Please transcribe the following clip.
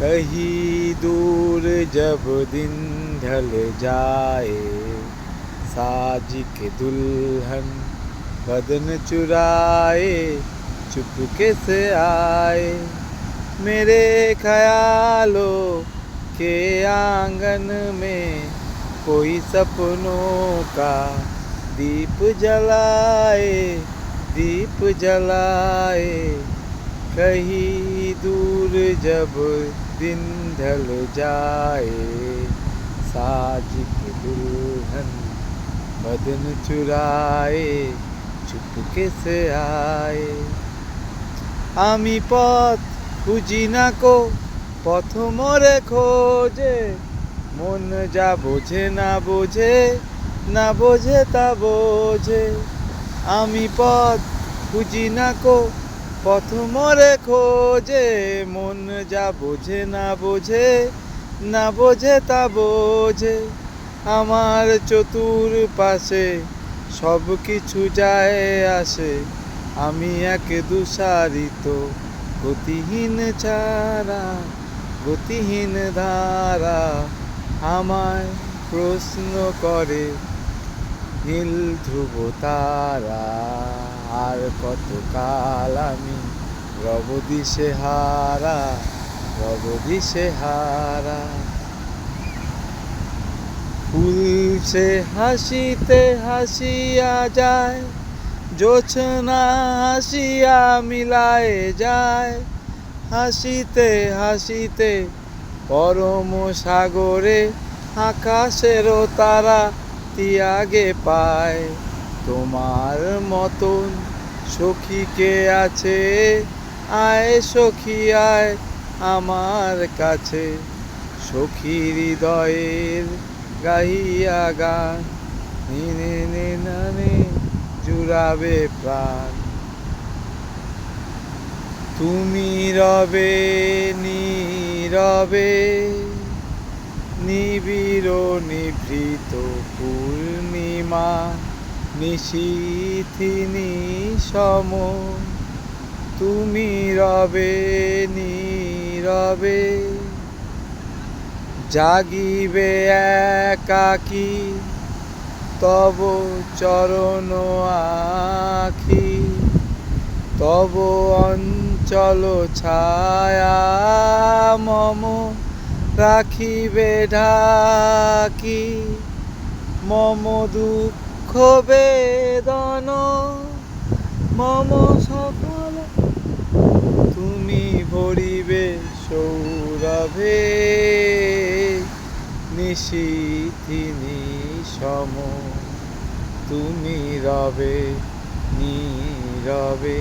कहीं दूर जब दिन ढल जाए, साज के दुल्हन बदन चुराए चुपके से आए, मेरे ख्यालों के आंगन में कोई सपनों का दीप जलाए, दीप जलाए। कहीं दूर जब दिन ढल जाए, साज के दुल्हन बदन चुराए चुपके से आए। आमी पथ খুঁজি না কো পথ মোরে খোঁজে, মন যা বোঝে না বোঝে, না বোঝে তা বোঝে। আমি পথ খুঁজি না কো পথ মোরে খোঁজে, মন যা বোঝে না বোঝে, না বোঝে তা বোঝে। আমার চতুর্পাশে সব কিছু যায় আসে, আমি এক দুসারিত গতিহীন ছাড়া, গতিহীন ধারা আমায় প্রশ্ন করে নীল ধ্রুব তারা। আর কতকাল আমি রব দিশেহারা, রব দিশেহারা। ফুল সে হাসিতে হাসিয়া যায়, জোছনা হাসিয়া মিলায়ে যায়, হাসিতে হাসিতে পরম সাগরে আকাশেরও তারা তিয়াগে পায়। তোমার মতন সখী কে আছে, আয় সখী আয় আমার কাছে, সখী হৃদয়ের গাহিয়া গান, নিনে নে নানে জুড়াবে প্রাণ। তুমি রবে নীরবে, নিবিড় নিভৃত পূর্ণিমা, নিশীথিনী সম। তুমি রবে নীরবে, জাগিবে একাকী তব চরণ আখি, তব অঞ্চল ছায়া মম রাখিবে ঢাকি। মম দুঃখ বেদন মম সকল তুমি ভরিবে সৌরভে, নিশীথিনী সম। তুমি রবে নীরবে।